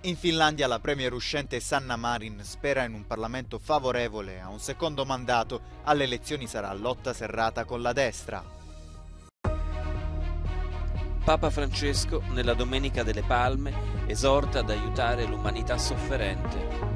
In Finlandia la premier uscente Sanna Marin spera in un Parlamento favorevole a un secondo mandato. Alle elezioni sarà lotta serrata con la destra. Papa Francesco, nella Domenica delle Palme, esorta ad aiutare l'umanità sofferente.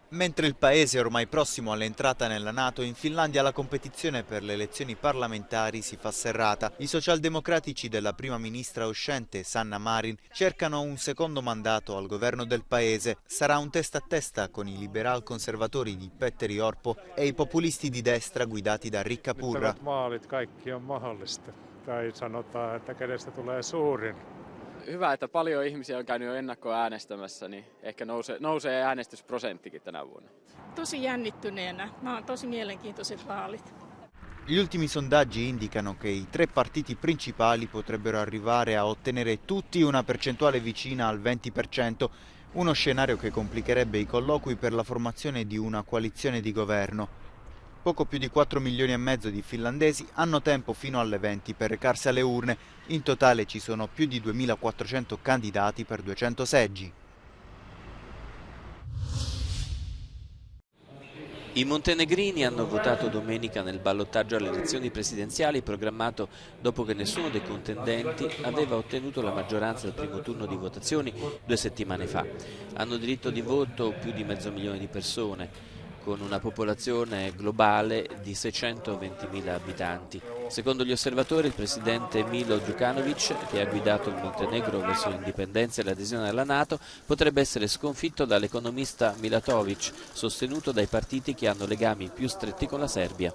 Mentre il paese è ormai prossimo all'entrata nella NATO, in Finlandia la competizione per le elezioni parlamentari si fa serrata. I socialdemocratici della prima ministra uscente, Sanna Marin, cercano un secondo mandato al governo del paese. Sarà un testa a testa con i liberal-conservatori di Petteri Orpo e i populisti di destra guidati da Riikka Purra. Kaikki on mahdollista. Tai sanotaan, että kenestä tulee suurin. Hyvä, että paljon ihmisiä on käynyt jo ennakkoäänestämässä, niin ehkä nousee äänestysprosenttikin tänä vuonna. Tosi jännittyneenä. Nämä on tosi mielenkiintoiset vaalit. Gli ultimi sondaggi indicano che i tre partiti principali potrebbero arrivare a ottenere tutti una percentuale vicina al 20%, uno scenario che complicherebbe i colloqui per la formazione di una coalizione di governo. Poco più di 4 milioni e mezzo di finlandesi hanno tempo fino alle 20 per recarsi alle urne. In totale ci sono più di 2.400 candidati per 200 seggi. I montenegrini hanno votato domenica nel ballottaggio alle elezioni presidenziali programmato dopo che nessuno dei contendenti aveva ottenuto la maggioranza al primo turno di votazioni 2 settimane fa. Hanno diritto di voto più di 500.000 di persone, con una popolazione globale di 620.000 abitanti. Secondo gli osservatori, il presidente Milo Đukanović, che ha guidato il Montenegro verso l'indipendenza e l'adesione alla NATO, potrebbe essere sconfitto dall'economista Milatović, sostenuto dai partiti che hanno legami più stretti con la Serbia.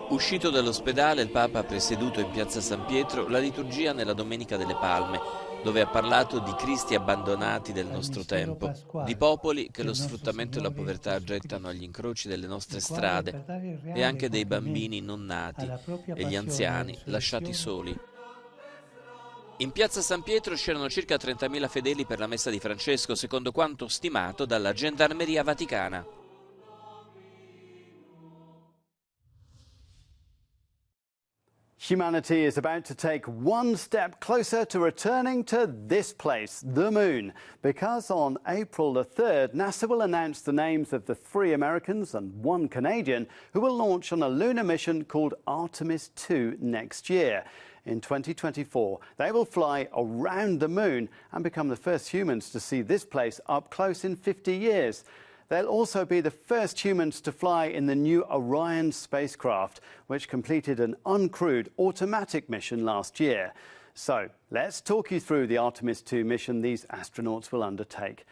Uscito dall'ospedale, il Papa ha presieduto in piazza San Pietro la liturgia nella Domenica delle Palme, dove ha parlato di Cristi abbandonati del nostro tempo, di popoli che lo sfruttamento e la povertà gettano agli incroci delle nostre strade e anche dei bambini non nati e gli anziani lasciati soli. In piazza San Pietro c'erano circa 30.000 fedeli per la messa di Francesco, secondo quanto stimato dalla Gendarmeria Vaticana. Humanity is about to take one step closer to returning to this place, the moon, because on April the 3rd, NASA will announce the names of the 3 Americans and 1 Canadian who will launch on a lunar mission called Artemis 2 next year. In 2024, they will fly around the moon and become the first humans to see this place up close in 50 years. They'll also be the first humans to fly in the new Orion spacecraft, which completed an uncrewed automatic mission last year. So let's talk you through the Artemis 2 mission these astronauts will undertake.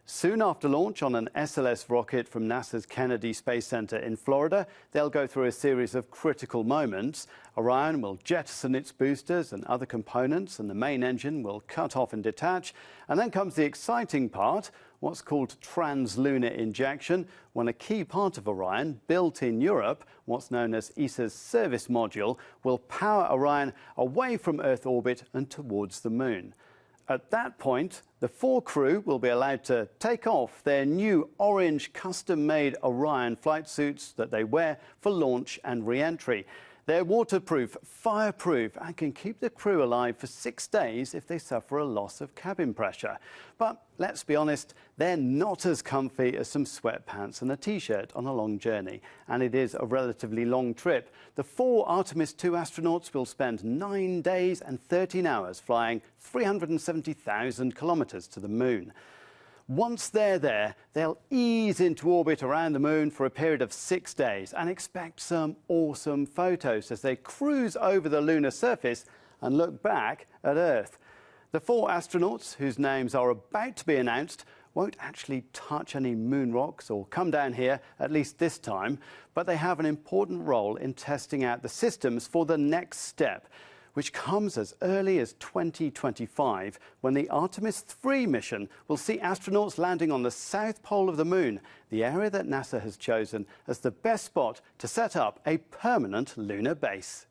Soon after launch on an SLS rocket from NASA's Kennedy Space Center in Florida, they'll go through a series of critical moments. Orion will jettison its boosters and other components, and the main engine will cut off and detach. And then comes the exciting part, what's called trans-lunar injection, when a key part of Orion, built in Europe, what's known as ESA's service module, will power Orion away from Earth orbit and towards the moon. At that point, the 4 crew will be allowed to take off their new orange custom-made Orion flight suits that they wear for launch and re-entry. They're waterproof, fireproof, and can keep the crew alive for 6 days if they suffer a loss of cabin pressure. But let's be honest, they're not as comfy as some sweatpants and a t-shirt on a long journey. And it is a relatively long trip. The 4 Artemis 2 astronauts will spend 9 days and 13 hours flying 370,000 kilometers to the moon. Once they're there, they'll ease into orbit around the moon for a period of 6 days and expect some awesome photos as they cruise over the lunar surface and look back at Earth. The 4 astronauts, whose names are about to be announced, won't actually touch any moon rocks or come down here, at least this time, but they have an important role in testing out the systems for the next step, which comes as early as 2025, when the Artemis 3 mission will see astronauts landing on the south pole of the moon, the area that NASA has chosen as the best spot to set up a permanent lunar base.